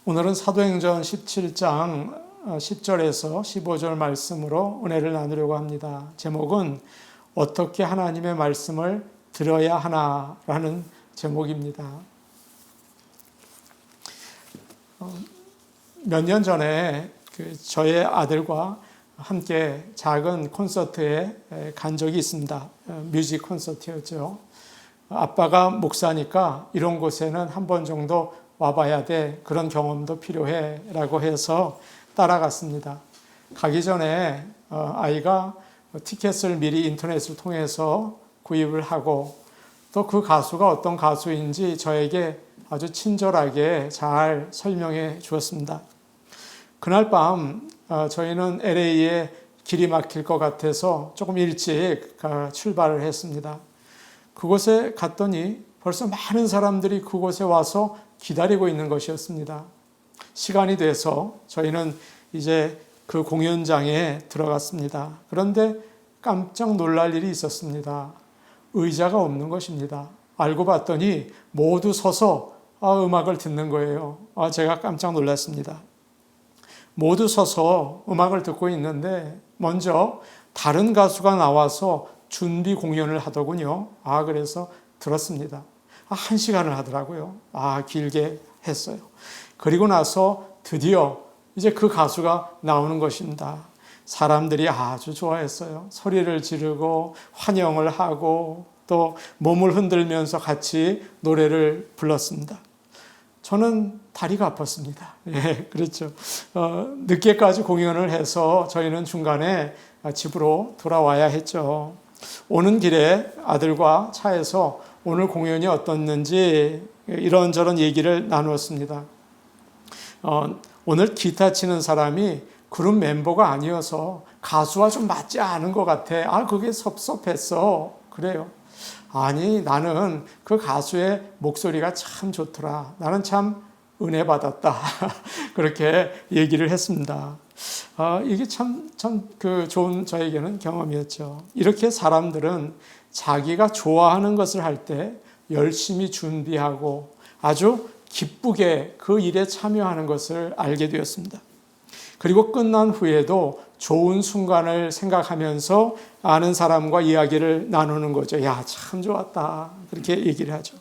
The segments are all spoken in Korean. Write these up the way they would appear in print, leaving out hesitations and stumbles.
오늘은 사도행전 17장 10절에서 15절 말씀으로 은혜를 나누려고 합니다. 제목은 어떻게 하나님의 말씀을 들어야 하나라는 제목입니다. 몇 년 전에 저의 아들과 함께 작은 콘서트에 간 적이 있습니다. 뮤직 콘서트였죠. 아빠가 목사니까 이런 곳에는 한 번 정도 와봐야 돼. 그런 경험도 필요해. 라고 해서 따라갔습니다. 가기 전에 아이가 티켓을 미리 인터넷을 통해서 구입을 하고 또 그 가수가 어떤 가수인지 저에게 아주 친절하게 잘 설명해 주었습니다. 그날 밤 저희는 LA에 길이 막힐 것 같아서 조금 일찍 출발을 했습니다. 그곳에 갔더니 벌써 많은 사람들이 그곳에 와서 기다리고 있는 것이었습니다. 시간이 돼서 저희는 이제 그 공연장에 들어갔습니다. 그런데 깜짝 놀랄 일이 있었습니다. 의자가 없는 것입니다. 알고 봤더니 모두 서서 음악을 듣는 거예요. 제가 깜짝 놀랐습니다. 모두 서서 음악을 듣고 있는데 먼저 다른 가수가 나와서 준비 공연을 하더군요. 그래서 들었습니다. 1시간을 하더라고요. 길게 했어요. 그리고 나서 드디어 이제 그 가수가 나오는 것입니다. 사람들이 아주 좋아했어요. 소리를 지르고 환영을 하고 또 몸을 흔들면서 같이 노래를 불렀습니다. 저는 다리가 아팠습니다. 그렇죠. 늦게까지 공연을 해서 저희는 중간에 집으로 돌아와야 했죠. 오는 길에 아들과 차에서 오늘 공연이 어떻는지 이런저런 얘기를 나누었습니다. 오늘 기타 치는 사람이 그룹 멤버가 아니어서 가수와 좀 맞지 않은 것 같아. 그게 섭섭했어. 그래요. 아니, 나는 그 가수의 목소리가 참 좋더라. 나는 참 은혜 받았다. 그렇게 얘기를 했습니다. 이게 참 좋은 저에게는 경험이었죠. 이렇게 사람들은 자기가 좋아하는 것을 할 때 열심히 준비하고 아주 기쁘게 그 일에 참여하는 것을 알게 되었습니다. 그리고 끝난 후에도 좋은 순간을 생각하면서 아는 사람과 이야기를 나누는 거죠. 야, 참 좋았다. 그렇게 얘기를 하죠.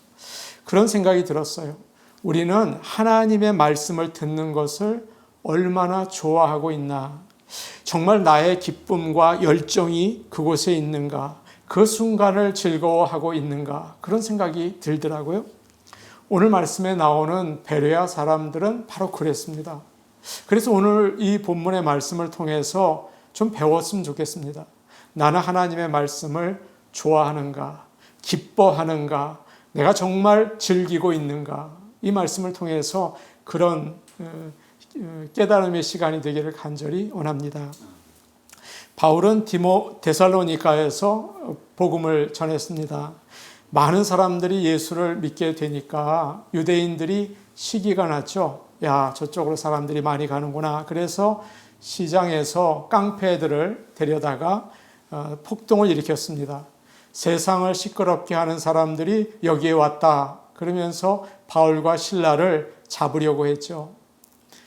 그런 생각이 들었어요. 우리는 하나님의 말씀을 듣는 것을 얼마나 좋아하고 있나. 정말 나의 기쁨과 열정이 그곳에 있는가. 그 순간을 즐거워하고 있는가. 그런 생각이 들더라고요. 오늘 말씀에 나오는 베레아 사람들은 바로 그랬습니다. 그래서 오늘 이 본문의 말씀을 통해서 좀 배웠으면 좋겠습니다. 나는 하나님의 말씀을 좋아하는가, 기뻐하는가, 내가 정말 즐기고 있는가, 이 말씀을 통해서 그런 깨달음의 시간이 되기를 간절히 원합니다. 바울은 데살로니가에서 복음을 전했습니다. 많은 사람들이 예수를 믿게 되니까 유대인들이 시기가 났죠. 야, 저쪽으로 사람들이 많이 가는구나. 그래서 시장에서 깡패들을 데려다가 폭동을 일으켰습니다. 세상을 시끄럽게 하는 사람들이 여기에 왔다. 그러면서 바울과 실라를 잡으려고 했죠.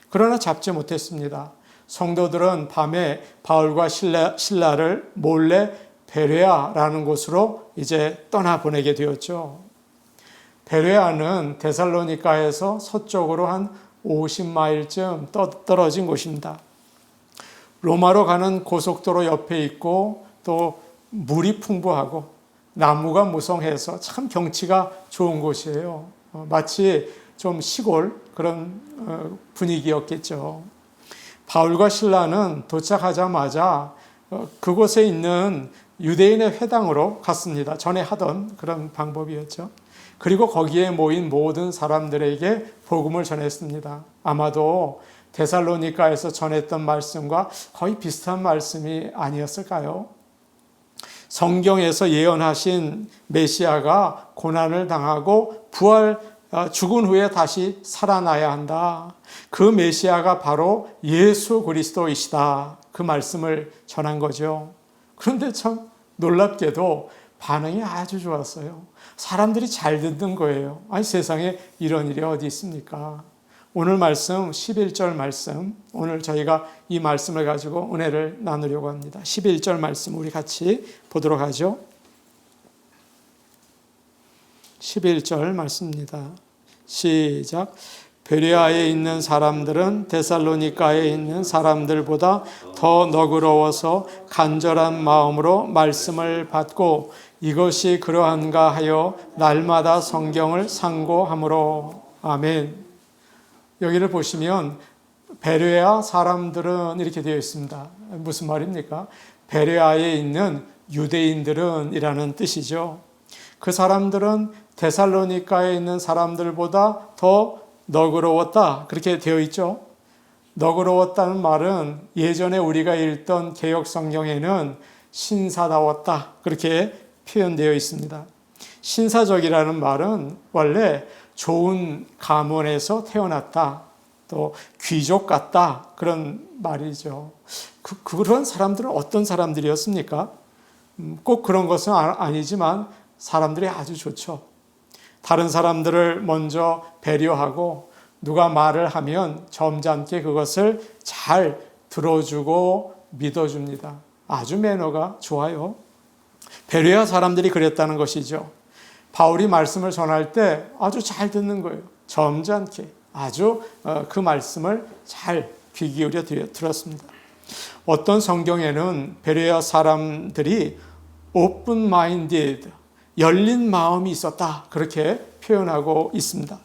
그러나 잡지 못했습니다. 성도들은 밤에 바울과 실라를 몰래 베레아라는 곳으로 이제 떠나보내게 되었죠. 베레아는 데살로니가에서 서쪽으로 한 50마일쯤 떨어진 곳입니다. 로마로 가는 고속도로 옆에 있고 또 물이 풍부하고 나무가 무성해서 참 경치가 좋은 곳이에요. 마치 좀 시골 그런 분위기였겠죠. 바울과 실라는 도착하자마자 그곳에 있는 유대인의 회당으로 갔습니다. 전에 하던 그런 방법이었죠. 그리고 거기에 모인 모든 사람들에게 복음을 전했습니다. 아마도 데살로니가에서 전했던 말씀과 거의 비슷한 말씀이 아니었을까요? 성경에서 예언하신 메시아가 고난을 당하고 죽은 후에 다시 살아나야 한다. 그 메시아가 바로 예수 그리스도이시다. 그 말씀을 전한 거죠. 그런데 참 놀랍게도 반응이 아주 좋았어요. 사람들이 잘 듣는 거예요. 아니, 세상에 이런 일이 어디 있습니까? 오늘 말씀 11절 말씀, 오늘 저희가 이 말씀을 가지고 은혜를 나누려고 합니다. 11절 말씀 우리 같이 보도록 하죠. 11절 말씀입니다. 시작. 베레아에 있는 사람들은 데살로니가에 있는 사람들보다 더 너그러워서 간절한 마음으로 말씀을 받고 이것이 그러한가 하여 날마다 성경을 상고하므로. 아멘. 여기를 보시면 베레아 사람들은 이렇게 되어 있습니다. 무슨 말입니까? 베레아에 있는 유대인들은 이라는 뜻이죠. 그 사람들은 데살로니가에 있는 사람들보다 더 너그러웠다, 그렇게 되어 있죠. 너그러웠다는 말은 예전에 우리가 읽던 개역 성경에는 신사다웠다, 그렇게 표현되어 있습니다. 신사적이라는 말은 원래 좋은 가문에서 태어났다, 또 귀족 같다, 그런 말이죠. 그런 사람들은 어떤 사람들이었습니까? 꼭 그런 것은 아니지만 사람들이 아주 좋죠. 다른 사람들을 먼저 배려하고 누가 말을 하면 점잖게 그것을 잘 들어주고 믿어줍니다. 아주 매너가 좋아요. 베레아 사람들이 그랬다는 것이죠. 바울이 말씀을 전할 때 아주 잘 듣는 거예요. 점잖게 아주 그 말씀을 잘 귀 기울여 들었습니다. 어떤 성경에는 베레아 사람들이 open minded, 열린 마음이 있었다, 그렇게 표현하고 있습니다.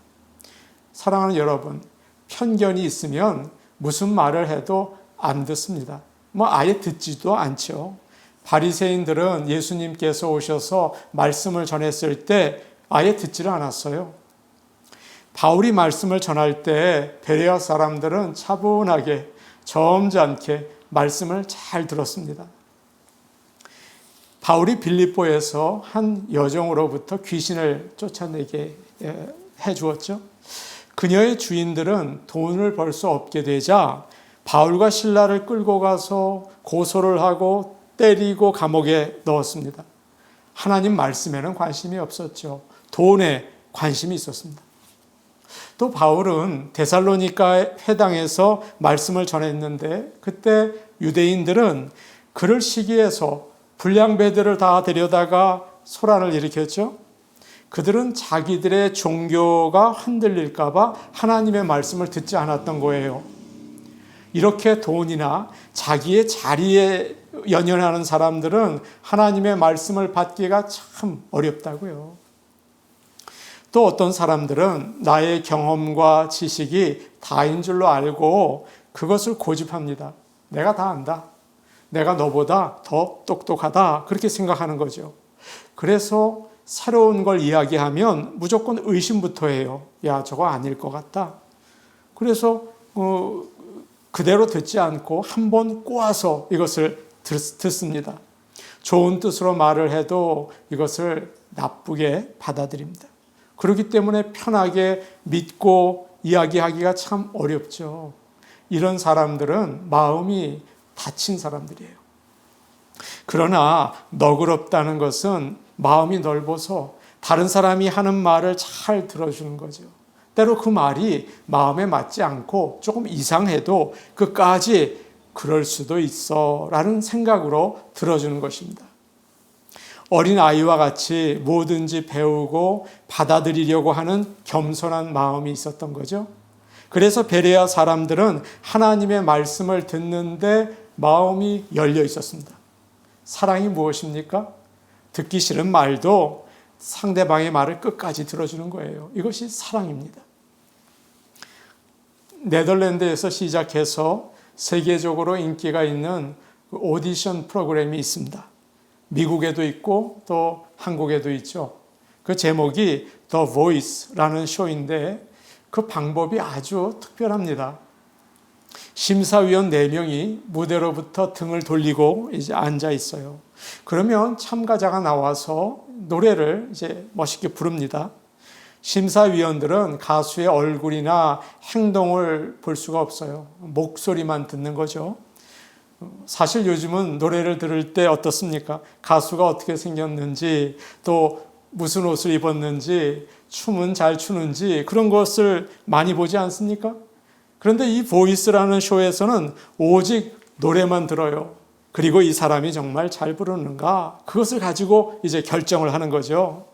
사랑하는 여러분, 편견이 있으면 무슨 말을 해도 안 듣습니다. 아예 듣지도 않죠. 바리새인들은 예수님께서 오셔서 말씀을 전했을 때 아예 듣지를 않았어요. 바울이 말씀을 전할 때 베레아 사람들은 차분하게 점잖게 말씀을 잘 들었습니다. 바울이 빌립보에서 한 여종으로부터 귀신을 쫓아내게 해 주었죠. 그녀의 주인들은 돈을 벌 수 없게 되자 바울과 실라를 끌고 가서 고소를 하고 때리고 감옥에 넣었습니다. 하나님 말씀에는 관심이 없었죠. 돈에 관심이 있었습니다. 또 바울은 데살로니가 회당에서 말씀을 전했는데 그때 유대인들은 그를 시기해서 불량배들을 다 데려다가 소란을 일으켰죠. 그들은 자기들의 종교가 흔들릴까 봐 하나님의 말씀을 듣지 않았던 거예요. 이렇게 돈이나 자기의 자리에 연연하는 사람들은 하나님의 말씀을 받기가 참 어렵다고요. 또 어떤 사람들은 나의 경험과 지식이 다인 줄로 알고 그것을 고집합니다. 내가 다 안다. 내가 너보다 더 똑똑하다, 그렇게 생각하는 거죠. 그래서 새로운 걸 이야기하면 무조건 의심부터 해요. 야, 저거 아닐 것 같다. 그래서 그대로 듣지 않고 한번 꼬아서 이것을 듣습니다. 좋은 뜻으로 말을 해도 이것을 나쁘게 받아들입니다. 그렇기 때문에 편하게 믿고 이야기하기가 참 어렵죠. 이런 사람들은 마음이 다친 사람들이에요. 그러나 너그럽다는 것은 마음이 넓어서 다른 사람이 하는 말을 잘 들어주는 거죠. 때로 그 말이 마음에 맞지 않고 조금 이상해도 끝까지 그럴 수도 있어 라는 생각으로 들어주는 것입니다. 어린아이와 같이 뭐든지 배우고 받아들이려고 하는 겸손한 마음이 있었던 거죠. 그래서 베레아 사람들은 하나님의 말씀을 듣는데 마음이 열려 있었습니다. 사랑이 무엇입니까? 듣기 싫은 말도 상대방의 말을 끝까지 들어주는 거예요. 이것이 사랑입니다. 네덜란드에서 시작해서 세계적으로 인기가 있는 오디션 프로그램이 있습니다. 미국에도 있고 또 한국에도 있죠. 그 제목이 The Voice라는 쇼인데 그 방법이 아주 특별합니다. 심사위원 4명이 무대로부터 등을 돌리고 이제 앉아 있어요. 그러면 참가자가 나와서 노래를 이제 멋있게 부릅니다. 심사위원들은 가수의 얼굴이나 행동을 볼 수가 없어요. 목소리만 듣는 거죠. 사실 요즘은 노래를 들을 때 어떻습니까? 가수가 어떻게 생겼는지, 또 무슨 옷을 입었는지, 춤은 잘 추는지 그런 것을 많이 보지 않습니까? 그런데 이 보이스라는 쇼에서는 오직 노래만 들어요. 그리고 이 사람이 정말 잘 부르는가? 그것을 가지고 이제 결정을 하는 거죠.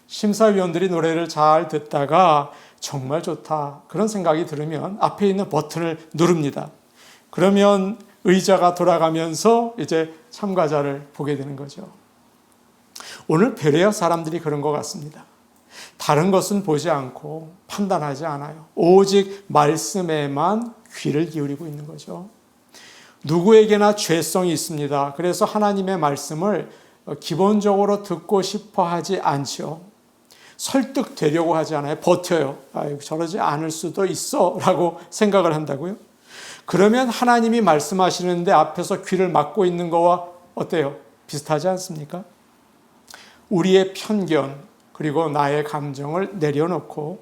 심사위원들이 노래를 잘 듣다가 정말 좋다, 그런 생각이 들으면 앞에 있는 버튼을 누릅니다. 그러면 의자가 돌아가면서 이제 참가자를 보게 되는 거죠. 오늘 베레아 사람들이 그런 것 같습니다. 다른 것은 보지 않고 판단하지 않아요. 오직 말씀에만 귀를 기울이고 있는 거죠. 누구에게나 죄성이 있습니다. 그래서 하나님의 말씀을 기본적으로 듣고 싶어 하지 않죠. 설득되려고 하지 않아요. 버텨요. 저러지 않을 수도 있어 라고 생각을 한다고요. 그러면 하나님이 말씀하시는데 앞에서 귀를 막고 있는 거와 어때요? 비슷하지 않습니까? 우리의 편견 그리고 나의 감정을 내려놓고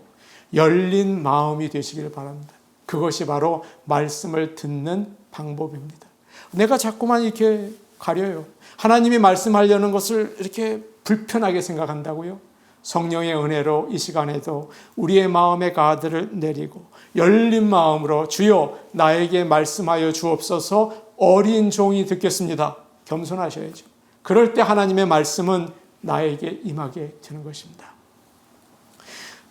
열린 마음이 되시길 바랍니다. 그것이 바로 말씀을 듣는 방법입니다. 내가 자꾸만 이렇게 가려요. 하나님이 말씀하려는 것을 이렇게 불편하게 생각한다고요. 성령의 은혜로 이 시간에도 우리의 마음의 가드를 내리고 열린 마음으로 주여 나에게 말씀하여 주옵소서, 어린 종이 듣겠습니다. 겸손하셔야죠. 그럴 때 하나님의 말씀은 나에게 임하게 되는 것입니다.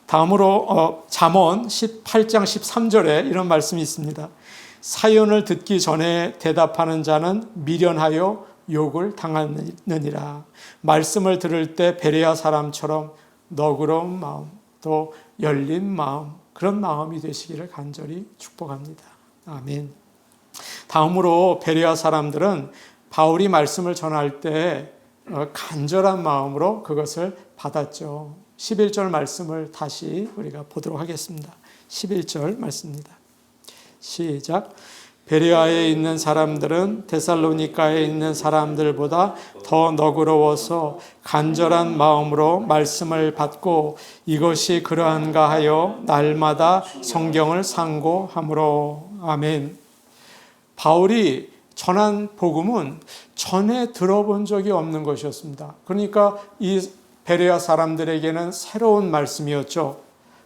다음으로 잠언 18장 13절에 이런 말씀이 있습니다. 사연을 듣기 전에 대답하는 자는 미련하여 욕을 당하느니라. 말씀을 들을 때 베레아 사람처럼 너그러운 마음, 또 열린 마음, 그런 마음이 되시기를 간절히 축복합니다. 아멘. 다음으로 베레아 사람들은 바울이 말씀을 전할 때 간절한 마음으로 그것을 받았죠. 11절 말씀을 다시 우리가 보도록 하겠습니다. 11절 말씀입니다. 시작. 베레아에 있는 사람들은 데살로니가에 있는 사람들보다 더 너그러워서 간절한 마음으로 말씀을 받고 이것이 그러한가 하여 날마다 성경을 상고하므로. 아멘. 바울이 전한 복음은 전에 들어본 적이 없는 것이었습니다. 그러니까 이 베레아 사람들에게는 새로운 말씀이었죠.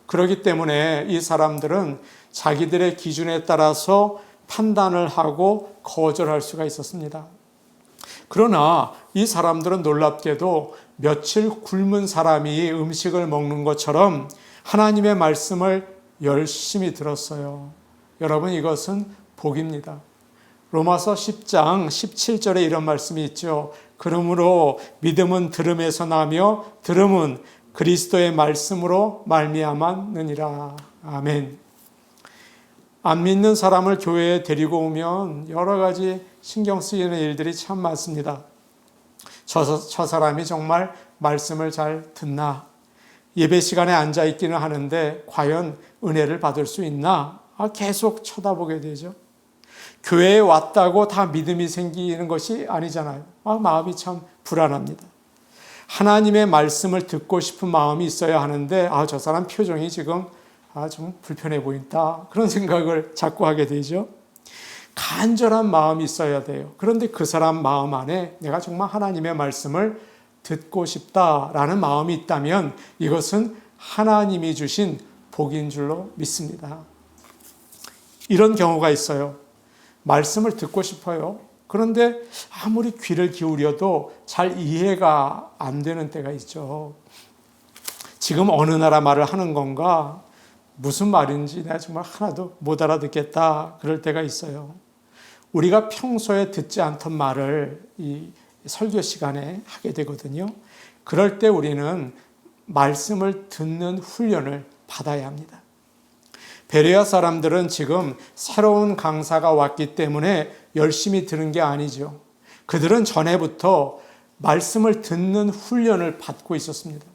그렇기 때문에 이 사람들은 자기들의 기준에 따라서 판단을 하고 거절할 수가 있었습니다. 그러나 이 사람들은 놀랍게도 며칠 굶은 사람이 음식을 먹는 것처럼 하나님의 말씀을 열심히 들었어요. 여러분, 이것은 복입니다. 로마서 10장 17절에 이런 말씀이 있죠. 그러므로 믿음은 들음에서 나며 들음은 그리스도의 말씀으로 말미암았느니라. 아멘. 안 믿는 사람을 교회에 데리고 오면 여러 가지 신경 쓰이는 일들이 참 많습니다. 저 사람이 정말 말씀을 잘 듣나? 예배 시간에 앉아 있기는 하는데 과연 은혜를 받을 수 있나? 계속 쳐다보게 되죠. 교회에 왔다고 다 믿음이 생기는 것이 아니잖아요. 마음이 참 불안합니다. 하나님의 말씀을 듣고 싶은 마음이 있어야 하는데 저 사람 표정이 지금 좀 불편해 보인다, 그런 생각을 자꾸 하게 되죠. 간절한 마음이 있어야 돼요. 그런데 그 사람 마음 안에 내가 정말 하나님의 말씀을 듣고 싶다라는 마음이 있다면 이것은 하나님이 주신 복인 줄로 믿습니다. 이런 경우가 있어요. 말씀을 듣고 싶어요. 그런데 아무리 귀를 기울여도 잘 이해가 안 되는 때가 있죠. 지금 어느 나라 말을 하는 건가? 무슨 말인지 내가 정말 하나도 못 알아듣겠다, 그럴 때가 있어요. 우리가 평소에 듣지 않던 말을 이 설교 시간에 하게 되거든요. 그럴 때 우리는 말씀을 듣는 훈련을 받아야 합니다. 베레아 사람들은 지금 새로운 강사가 왔기 때문에 열심히 들은 게 아니죠. 그들은 전에부터 말씀을 듣는 훈련을 받고 있었습니다.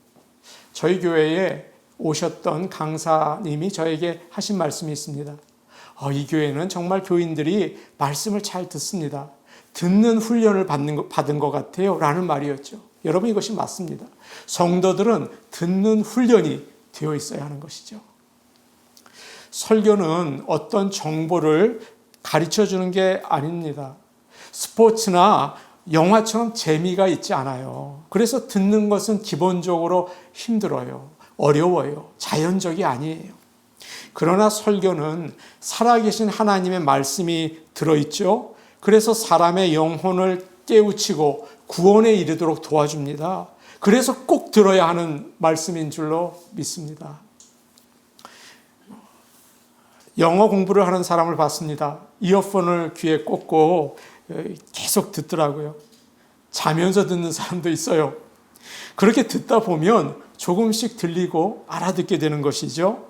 저희 교회에 오셨던 강사님이 저에게 하신 말씀이 있습니다. 이 교회는 정말 교인들이 말씀을 잘 듣습니다. 듣는 훈련을 받은 것 같아요 라는 말이었죠. 여러분, 이것이 맞습니다. 성도들은 듣는 훈련이 되어 있어야 하는 것이죠. 설교는 어떤 정보를 가르쳐 주는 게 아닙니다. 스포츠나 영화처럼 재미가 있지 않아요. 그래서 듣는 것은 기본적으로 힘들어요. 어려워요. 자연적이 아니에요. 그러나 설교는 살아계신 하나님의 말씀이 들어있죠. 그래서 사람의 영혼을 깨우치고 구원에 이르도록 도와줍니다. 그래서 꼭 들어야 하는 말씀인 줄로 믿습니다. 영어 공부를 하는 사람을 봤습니다. 이어폰을 귀에 꽂고 계속 듣더라고요. 자면서 듣는 사람도 있어요. 그렇게 듣다 보면 조금씩 들리고 알아듣게 되는 것이죠.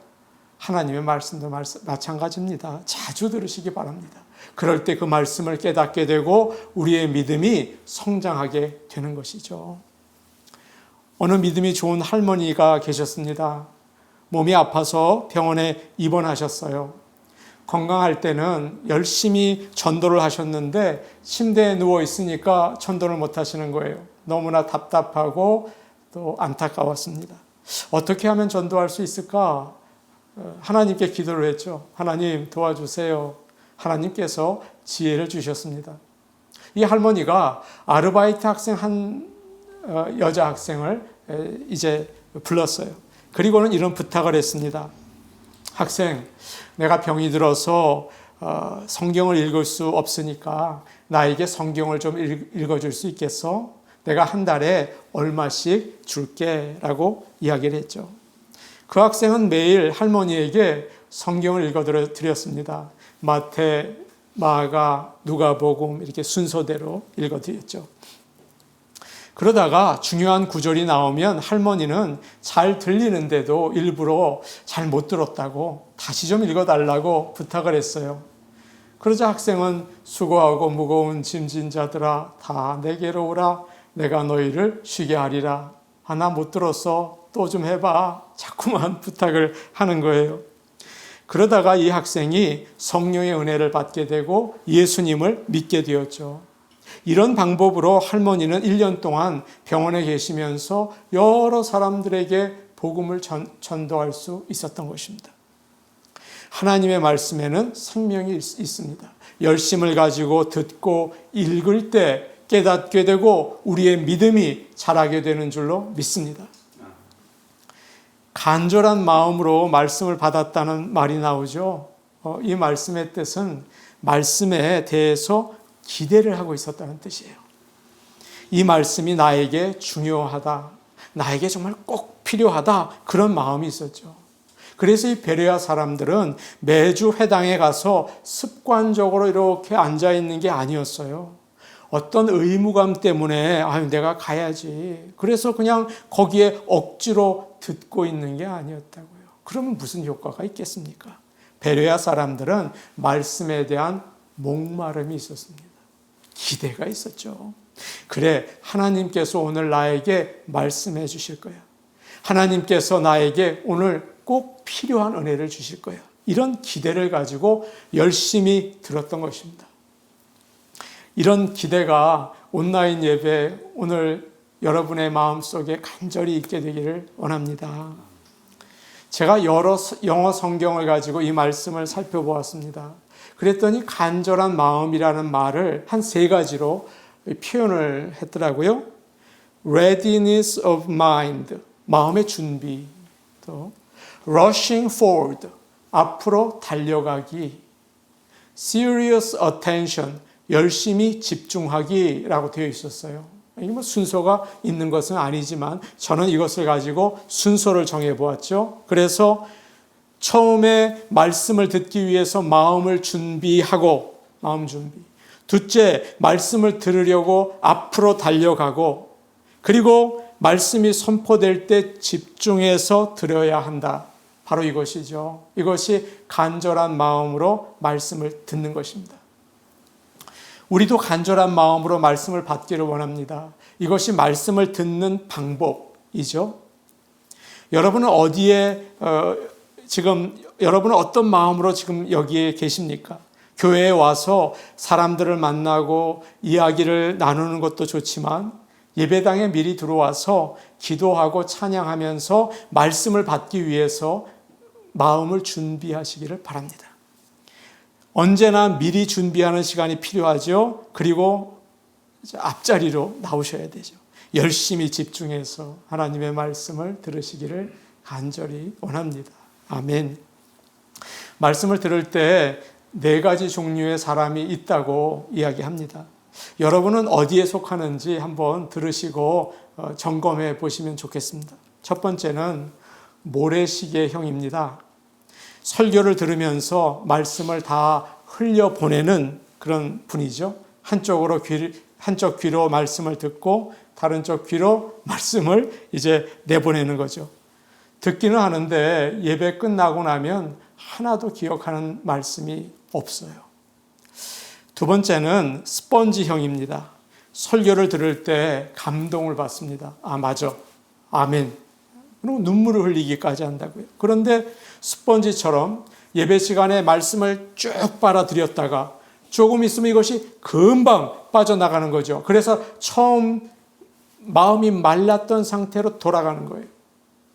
하나님의 말씀도 마찬가지입니다. 자주 들으시기 바랍니다. 그럴 때 그 말씀을 깨닫게 되고 우리의 믿음이 성장하게 되는 것이죠. 어느 믿음이 좋은 할머니가 계셨습니다. 몸이 아파서 병원에 입원하셨어요. 건강할 때는 열심히 전도를 하셨는데 침대에 누워 있으니까 전도를 못 하시는 거예요. 너무나 답답하고 또 안타까웠습니다. 어떻게 하면 전도할 수 있을까? 하나님께 기도를 했죠. 하나님 도와주세요. 하나님께서 지혜를 주셨습니다. 이 할머니가 아르바이트 학생 한 여자 학생을 이제 불렀어요. 그리고는 이런 부탁을 했습니다. 학생, 내가 병이 들어서 성경을 읽을 수 없으니까 나에게 성경을 좀 읽어줄 수 있겠어? 내가 한 달에 얼마씩 줄게 라고 이야기를 했죠. 그 학생은 매일 할머니에게 성경을 읽어드렸습니다. 마태, 마가, 누가복음 이렇게 순서대로 읽어드렸죠. 그러다가 중요한 구절이 나오면 할머니는 잘 들리는데도 일부러 잘 못 들었다고 다시 좀 읽어달라고 부탁을 했어요. 그러자 학생은 수고하고 무거운 짐진 자들아 다 내게로 오라 내가 너희를 쉬게 하리라. 나 못 들었어. 또 좀 해봐. 자꾸만 부탁을 하는 거예요. 그러다가 이 학생이 성령의 은혜를 받게 되고 예수님을 믿게 되었죠. 이런 방법으로 할머니는 1년 동안 병원에 계시면서 여러 사람들에게 복음을 전도할 수 있었던 것입니다. 하나님의 말씀에는 생명이 있습니다. 열심을 가지고 듣고 읽을 때 깨닫게 되고 우리의 믿음이 자라게 되는 줄로 믿습니다. 간절한 마음으로 말씀을 받았다는 말이 나오죠. 이 말씀의 뜻은 말씀에 대해서 기대를 하고 있었다는 뜻이에요. 이 말씀이 나에게 중요하다, 나에게 정말 꼭 필요하다 그런 마음이 있었죠. 그래서 이 베레아 사람들은 매주 회당에 가서 습관적으로 이렇게 앉아 있는 게 아니었어요. 어떤 의무감 때문에 내가 가야지. 그래서 그냥 거기에 억지로 듣고 있는 게 아니었다고요. 그러면 무슨 효과가 있겠습니까? 베레아 사람들은 말씀에 대한 목마름이 있었습니다. 기대가 있었죠. 그래, 하나님께서 오늘 나에게 말씀해 주실 거야. 하나님께서 나에게 오늘 꼭 필요한 은혜를 주실 거야. 이런 기대를 가지고 열심히 들었던 것입니다. 이런 기대가 온라인 예배 오늘 여러분의 마음속에 간절히 있게 되기를 원합니다. 제가 여러 영어 성경을 가지고 이 말씀을 살펴보았습니다. 그랬더니 간절한 마음이라는 말을 한 3가지로 표현을 했더라고요. Readiness of mind, 마음의 준비. 또 rushing forward, 앞으로 달려가기. Serious attention, 열심히 집중하기라고 되어 있었어요. 이게 순서가 있는 것은 아니지만 저는 이것을 가지고 순서를 정해보았죠. 그래서 처음에 말씀을 듣기 위해서 마음을 준비하고, 마음 준비. 둘째, 말씀을 들으려고 앞으로 달려가고, 그리고 말씀이 선포될 때 집중해서 들어야 한다. 바로 이것이죠. 이것이 간절한 마음으로 말씀을 듣는 것입니다. 우리도 간절한 마음으로 말씀을 받기를 원합니다. 이것이 말씀을 듣는 방법이죠. 여러분은 여러분은 어떤 마음으로 지금 여기에 계십니까? 교회에 와서 사람들을 만나고 이야기를 나누는 것도 좋지만 예배당에 미리 들어와서 기도하고 찬양하면서 말씀을 받기 위해서 마음을 준비하시기를 바랍니다. 언제나 미리 준비하는 시간이 필요하죠. 그리고 앞자리로 나오셔야 되죠. 열심히 집중해서 하나님의 말씀을 들으시기를 간절히 원합니다. 아멘. 말씀을 들을 때 4가지 종류의 사람이 있다고 이야기합니다. 여러분은 어디에 속하는지 한번 들으시고 점검해 보시면 좋겠습니다. 첫 번째는 모래시계형입니다. 설교를 들으면서 말씀을 다 흘려보내는 그런 분이죠. 한쪽 귀로 말씀을 듣고 다른 쪽 귀로 말씀을 이제 내보내는 거죠. 듣기는 하는데 예배 끝나고 나면 하나도 기억하는 말씀이 없어요. 두 번째는 스펀지형입니다. 설교를 들을 때 감동을 받습니다. 아, 맞아. 아멘. 그리고 눈물을 흘리기까지 한다고요. 그런데 스펀지처럼 예배 시간에 말씀을 쭉 빨아들였다가 조금 있으면 이것이 금방 빠져나가는 거죠. 그래서 처음 마음이 말랐던 상태로 돌아가는 거예요.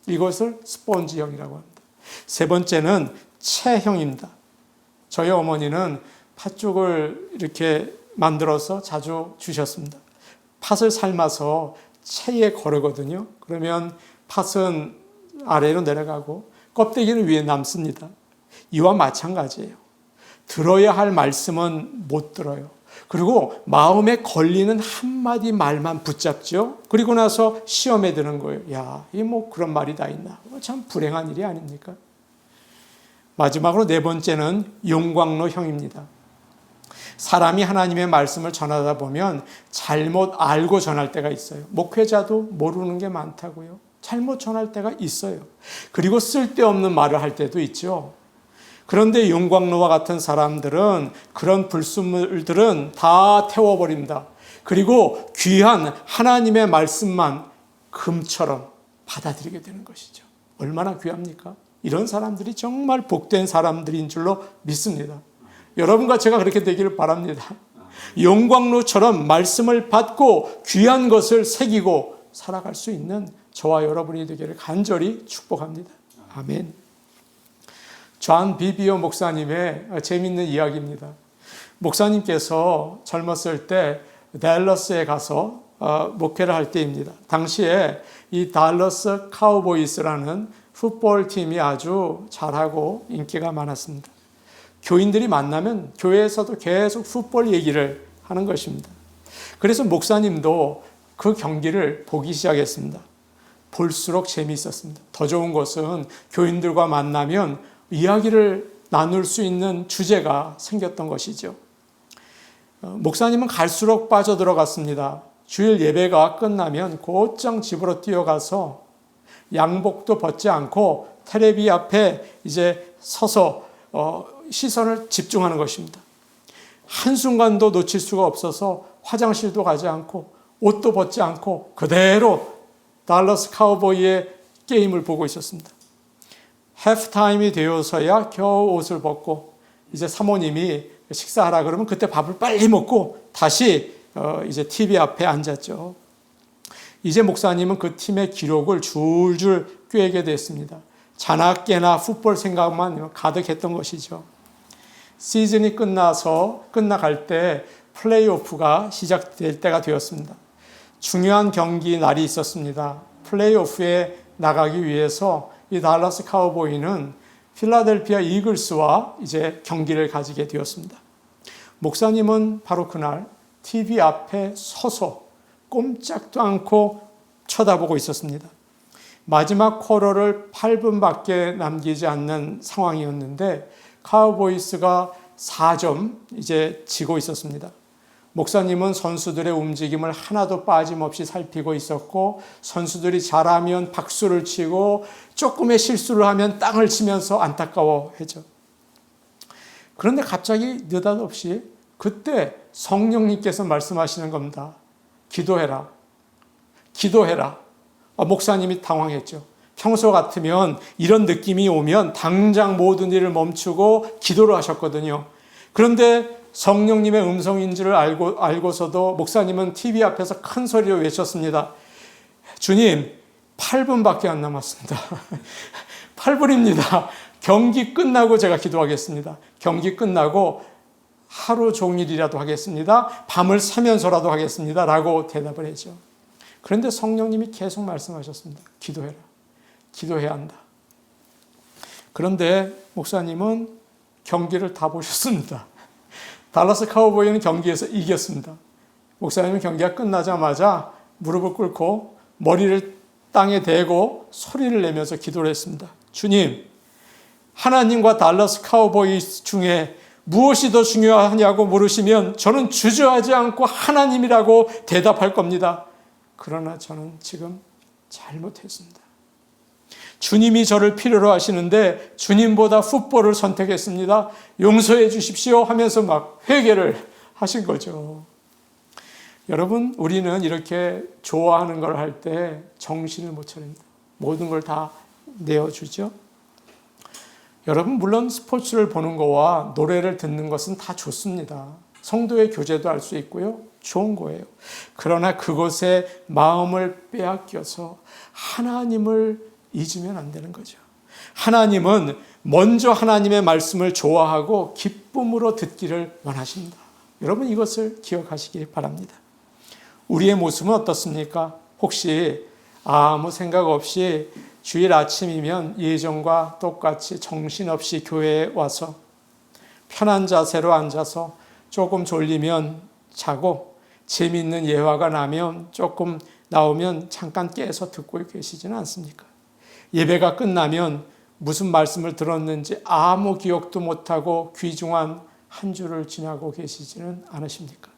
이것을 스펀지형이라고 합니다. 세 번째는 채형입니다. 저희 어머니는 팥죽을 이렇게 만들어서 자주 주셨습니다. 팥을 삶아서 채에 거르거든요. 그러면 팥은 아래로 내려가고 껍데기는 위에 남습니다. 이와 마찬가지예요. 들어야 할 말씀은 못 들어요. 그리고 마음에 걸리는 한마디 말만 붙잡죠. 그리고 나서 시험에 드는 거예요. 야, 이 뭐 그런 말이 다 있나. 참 불행한 일이 아닙니까? 마지막으로 4번째는 용광로형입니다. 사람이 하나님의 말씀을 전하다 보면 잘못 알고 전할 때가 있어요. 목회자도 모르는 게 많다고요. 잘못 전할 때가 있어요. 그리고 쓸데없는 말을 할 때도 있죠. 그런데 용광로와 같은 사람들은 그런 불순물들은 다 태워버립니다. 그리고 귀한 하나님의 말씀만 금처럼 받아들이게 되는 것이죠. 얼마나 귀합니까? 이런 사람들이 정말 복된 사람들인 줄로 믿습니다. 여러분과 제가 그렇게 되기를 바랍니다. 용광로처럼 말씀을 받고 귀한 것을 새기고 살아갈 수 있는 저와 여러분이 되기를 간절히 축복합니다. 아멘. 존 비비오 목사님의 재미있는 이야기입니다. 목사님께서 젊었을 때 댈러스에 가서 목회를 할 때입니다. 당시에 이 댈러스 카우보이스라는 풋볼 팀이 아주 잘하고 인기가 많았습니다. 교인들이 만나면 교회에서도 계속 풋볼 얘기를 하는 것입니다. 그래서 목사님도 그 경기를 보기 시작했습니다. 볼수록 재미있었습니다. 더 좋은 것은 교인들과 만나면 이야기를 나눌 수 있는 주제가 생겼던 것이죠. 목사님은 갈수록 빠져들어갔습니다. 주일 예배가 끝나면 곧장 집으로 뛰어가서 양복도 벗지 않고 테레비 앞에 이제 서서 시선을 집중하는 것입니다. 한순간도 놓칠 수가 없어서 화장실도 가지 않고 옷도 벗지 않고 그대로 달러스 카우보이의 게임을 보고 있었습니다. 해프타임이 되어서야 겨우 옷을 벗고 이제 사모님이 식사하라 그러면 그때 밥을 빨리 먹고 다시 이제 TV 앞에 앉았죠. 이제 목사님은 그 팀의 기록을 줄줄 꿰게 됐습니다. 자나깨나 풋볼 생각만 가득했던 것이죠. 시즌이 끝나갈 때 플레이오프가 시작될 때가 되었습니다. 중요한 경기 날이 있었습니다. 플레이오프에 나가기 위해서 이 달러스 카우보이는 필라델피아 이글스와 이제 경기를 가지게 되었습니다. 목사님은 바로 그날 TV 앞에 서서 꼼짝도 않고 쳐다보고 있었습니다. 마지막 쿼터를 8분밖에 남기지 않는 상황이었는데 카우보이스가 4점 이제 지고 있었습니다. 목사님은 선수들의 움직임을 하나도 빠짐없이 살피고 있었고 선수들이 잘하면 박수를 치고 조금의 실수를 하면 땅을 치면서 안타까워했죠. 그런데 갑자기 느닷없이 그때 성령님께서 말씀하시는 겁니다. 기도해라. 기도해라. 목사님이 당황했죠. 평소 같으면 이런 느낌이 오면 당장 모든 일을 멈추고 기도를 하셨거든요. 그런데 성령님의 음성인 줄 알고서도 목사님은 TV 앞에서 큰 소리로 외쳤습니다. 주님, 8분밖에 안 남았습니다. 8분입니다. 경기 끝나고 제가 기도하겠습니다. 경기 끝나고 하루 종일이라도 하겠습니다. 밤을 새면서라도 하겠습니다. 라고 대답을 했죠. 그런데 성령님이 계속 말씀하셨습니다. 기도해라. 기도해야 한다. 그런데 목사님은 경기를 다 보셨습니다. 달라스 카우보이는 경기에서 이겼습니다. 목사님은 경기가 끝나자마자 무릎을 꿇고 머리를 땅에 대고 소리를 내면서 기도를 했습니다. 주님, 하나님과 달라스 카우보이 중에 무엇이 더 중요하냐고 물으시면 저는 주저하지 않고 하나님이라고 대답할 겁니다. 그러나 저는 지금 잘못했습니다. 주님이 저를 필요로 하시는데 주님보다 풋볼을 선택했습니다. 용서해 주십시오 하면서 막 회개를 하신 거죠. 여러분, 우리는 이렇게 좋아하는 걸 할 때 정신을 못 차립니다. 모든 걸 다 내어주죠. 여러분, 물론 스포츠를 보는 거와 노래를 듣는 것은 다 좋습니다. 성도의 교제도 할 수 있고요. 좋은 거예요. 그러나 그것에 마음을 빼앗겨서 하나님을 잊으면 안 되는 거죠. 하나님은 먼저 하나님의 말씀을 좋아하고 기쁨으로 듣기를 원하십니다. 여러분, 이것을 기억하시기 바랍니다. 우리의 모습은 어떻습니까? 혹시 아무 생각 없이 주일 아침이면 예전과 똑같이 정신없이 교회에 와서 편한 자세로 앉아서 조금 졸리면 자고 재미있는 예화가 나면 조금 나오면 잠깐 깨서 듣고 계시지는 않습니까? 예배가 끝나면 무슨 말씀을 들었는지 아무 기억도 못하고 귀중한 한 주를 지나고 계시지는 않으십니까?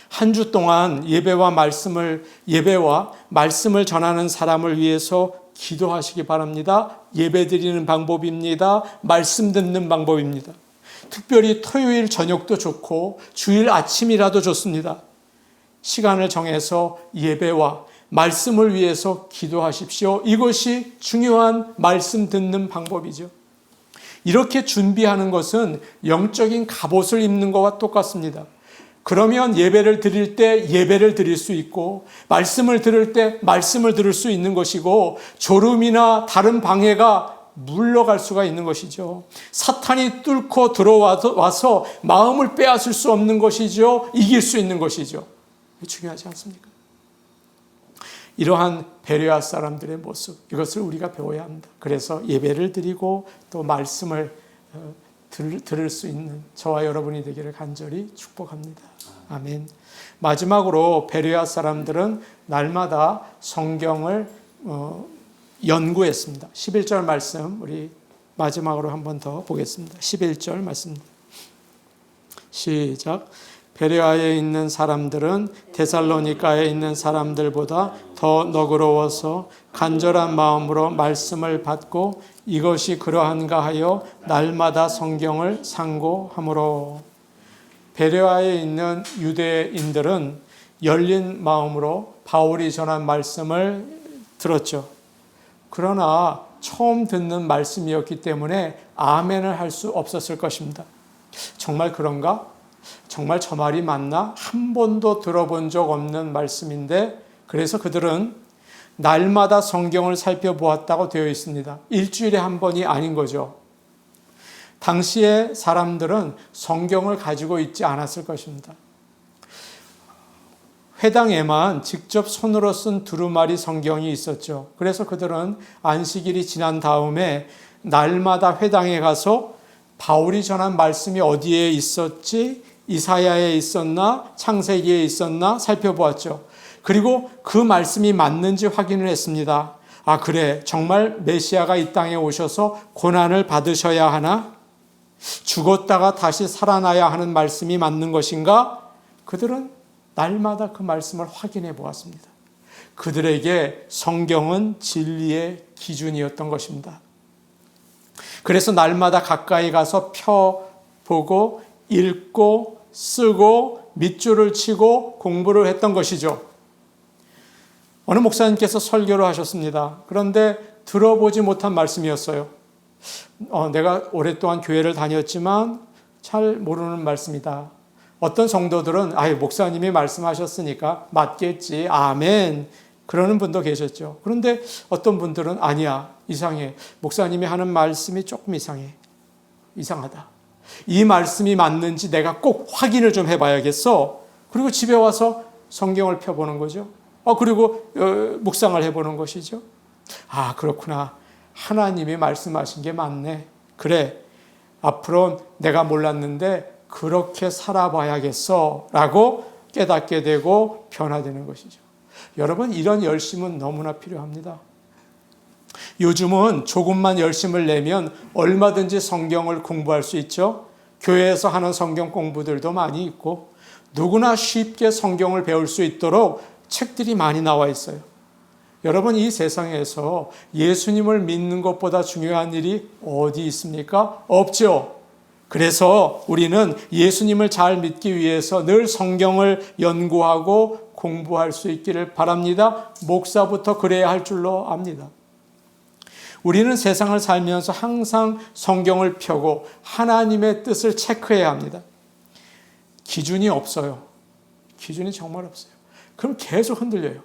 한 주 동안 예배와 말씀을 전하는 사람을 위해서 기도하시기 바랍니다. 예배 드리는 방법입니다. 말씀 듣는 방법입니다. 특별히 토요일 저녁도 좋고 주일 아침이라도 좋습니다. 시간을 정해서 예배와 말씀을 위해서 기도하십시오. 이것이 중요한 말씀 듣는 방법이죠. 이렇게 준비하는 것은 영적인 갑옷을 입는 것과 똑같습니다. 그러면 예배를 드릴 때 예배를 드릴 수 있고 말씀을 들을 때 말씀을 들을 수 있는 것이고 졸음이나 다른 방해가 물러갈 수가 있는 것이죠. 사탄이 뚫고 들어와서 마음을 빼앗을 수 없는 것이죠. 이길 수 있는 것이죠. 중요하지 않습니까? 이러한 베레아 사람들의 모습, 이것을 우리가 배워야 합니다. 그래서 예배를 드리고 또 말씀을 들을 수 있는 저와 여러분이 되기를 간절히 축복합니다. 아멘. 마지막으로 베레아 사람들은 날마다 성경을 연구했습니다. 11절 말씀 우리 마지막으로 한 번 더 보겠습니다. 11절 말씀 시작. 베레아에 있는 사람들은 데살로니가에 있는 사람들보다 더 너그러워서 간절한 마음으로 말씀을 받고 이것이 그러한가 하여 날마다 성경을 상고하므로. 베레아에 있는 유대인들은 열린 마음으로 바울이 전한 말씀을 들었죠. 그러나 처음 듣는 말씀이었기 때문에 아멘을 할 수 없었을 것입니다. 정말 그런가? 정말 저 말이 맞나? 한 번도 들어본 적 없는 말씀인데 그래서 그들은 날마다 성경을 살펴보았다고 되어 있습니다. 일주일에 한 번이 아닌 거죠. 당시의 사람들은 성경을 가지고 있지 않았을 것입니다. 회당에만 직접 손으로 쓴 두루마리 성경이 있었죠. 그래서 그들은 안식일이 지난 다음에 날마다 회당에 가서 바울이 전한 말씀이 어디에 있었지? 이사야에 있었나? 창세기에 있었나? 살펴보았죠. 그리고 그 말씀이 맞는지 확인을 했습니다. 아, 그래. 정말 메시아가 이 땅에 오셔서 고난을 받으셔야 하나? 죽었다가 다시 살아나야 하는 말씀이 맞는 것인가? 그들은 날마다 그 말씀을 확인해 보았습니다. 그들에게 성경은 진리의 기준이었던 것입니다. 그래서 날마다 가까이 가서 펴보고 읽고 쓰고 밑줄을 치고 공부를 했던 것이죠. 어느 목사님께서 설교를 하셨습니다. 그런데 들어보지 못한 말씀이었어요. 내가 오랫동안 교회를 다녔지만 잘 모르는 말씀이다. 어떤 성도들은 목사님이 말씀하셨으니까 맞겠지. 아멘. 그러는 분도 계셨죠. 그런데 어떤 분들은 아니야. 이상해. 목사님이 하는 말씀이 조금 이상해. 이상하다. 이 말씀이 맞는지 내가 꼭 확인을 좀 해봐야겠어. 그리고 집에 와서 성경을 펴보는 거죠. 그리고 묵상을 해보는 것이죠. 아, 그렇구나. 하나님이 말씀하신 게 맞네. 그래, 앞으로 내가 몰랐는데 그렇게 살아봐야겠어 라고 깨닫게 되고 변화되는 것이죠. 여러분, 이런 열심은 너무나 필요합니다. 요즘은 조금만 열심을 내면 얼마든지 성경을 공부할 수 있죠. 교회에서 하는 성경 공부들도 많이 있고 누구나 쉽게 성경을 배울 수 있도록 책들이 많이 나와 있어요. 여러분, 이 세상에서 예수님을 믿는 것보다 중요한 일이 어디 있습니까? 없죠. 그래서 우리는 예수님을 잘 믿기 위해서 늘 성경을 연구하고 공부할 수 있기를 바랍니다. 목사부터 그래야 할 줄로 압니다. 우리는 세상을 살면서 항상 성경을 펴고 하나님의 뜻을 체크해야 합니다. 기준이 없어요. 기준이 정말 없어요. 그럼 계속 흔들려요.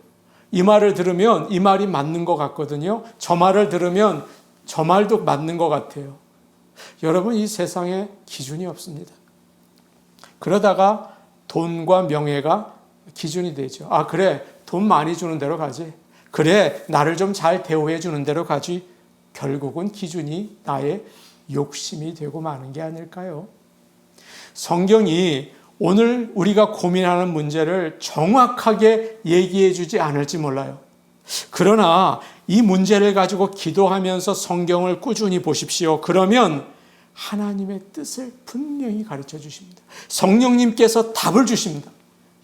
이 말을 들으면 이 말이 맞는 것 같거든요. 저 말을 들으면 저 말도 맞는 것 같아요. 여러분, 이 세상에 기준이 없습니다. 그러다가 돈과 명예가 기준이 되죠. 아, 그래, 돈 많이 주는 대로 가지. 그래, 나를 좀 잘 대우해 주는 대로 가지. 결국은 기준이 나의 욕심이 되고 마는 게 아닐까요? 성경이 오늘 우리가 고민하는 문제를 정확하게 얘기해 주지 않을지 몰라요. 그러나 이 문제를 가지고 기도하면서 성경을 꾸준히 보십시오. 그러면 하나님의 뜻을 분명히 가르쳐 주십니다. 성령님께서 답을 주십니다.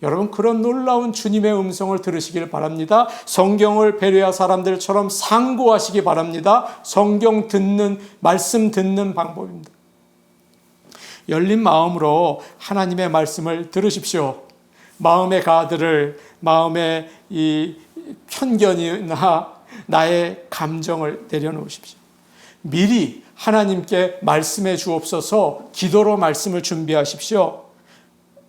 여러분, 그런 놀라운 주님의 음성을 들으시길 바랍니다. 성경을 베레아 사람들처럼 상고하시기 바랍니다. 성경 듣는, 말씀 듣는 방법입니다. 열린 마음으로 하나님의 말씀을 들으십시오. 마음의 가드를, 마음의 이 편견이나 나의 감정을 내려놓으십시오. 미리 하나님께 말씀해 주옵소서 기도로 말씀을 준비하십시오.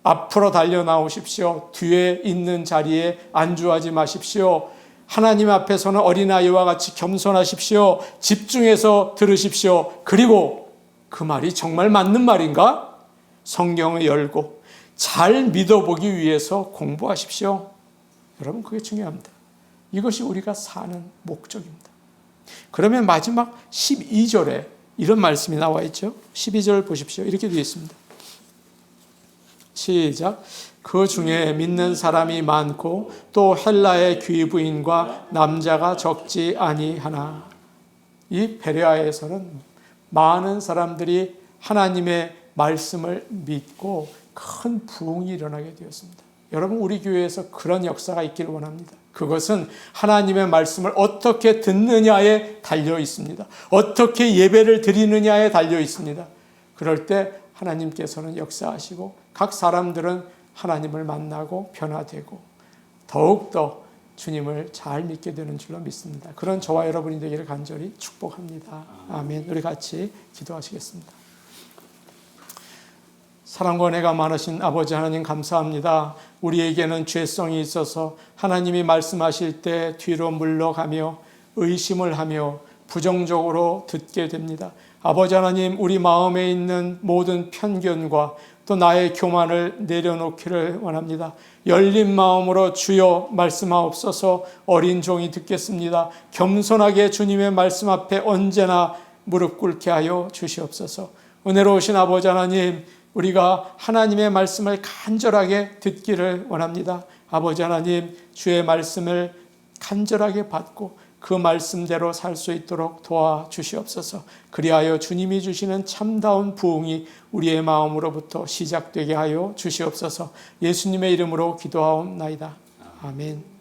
앞으로 달려나오십시오. 뒤에 있는 자리에 안주하지 마십시오. 하나님 앞에서는 어린아이와 같이 겸손하십시오. 집중해서 들으십시오. 그리고 그 말이 정말 맞는 말인가? 성경을 열고 잘 믿어보기 위해서 공부하십시오. 여러분, 그게 중요합니다. 이것이 우리가 사는 목적입니다. 그러면 마지막 12절에 이런 말씀이 나와 있죠. 12절 보십시오. 이렇게 되어 있습니다. 시작. 그 중에 믿는 사람이 많고 또 헬라의 귀부인과 남자가 적지 아니하나. 이 베레아에서는 많은 사람들이 하나님의 말씀을 믿고 큰 부흥이 일어나게 되었습니다. 여러분, 우리 교회에서 그런 역사가 있기를 원합니다. 그것은 하나님의 말씀을 어떻게 듣느냐에 달려 있습니다. 어떻게 예배를 드리느냐에 달려 있습니다. 그럴 때 하나님께서는 역사하시고 각 사람들은 하나님을 만나고 변화되고 더욱더 주님을 잘 믿게 되는 줄로 믿습니다. 그런 저와 여러분이 되기를 간절히 축복합니다. 아멘. 우리 같이 기도하시겠습니다. 사랑과 은혜가 많으신 아버지 하나님, 감사합니다. 우리에게는 죄성이 있어서 하나님이 말씀하실 때 뒤로 물러가며 의심을 하며 부정적으로 듣게 됩니다. 아버지 하나님, 우리 마음에 있는 모든 편견과 또 나의 교만을 내려놓기를 원합니다. 열린 마음으로 주여 말씀하옵소서. 어린 종이 듣겠습니다. 겸손하게 주님의 말씀 앞에 언제나 무릎 꿇게 하여 주시옵소서. 은혜로우신 아버지 하나님, 우리가 하나님의 말씀을 간절하게 듣기를 원합니다. 아버지 하나님, 주의 말씀을 간절하게 받고 그 말씀대로 살 수 있도록 도와주시옵소서. 그리하여 주님이 주시는 참다운 부흥이 우리의 마음으로부터 시작되게 하여 주시옵소서. 예수님의 이름으로 기도하옵나이다. 아멘.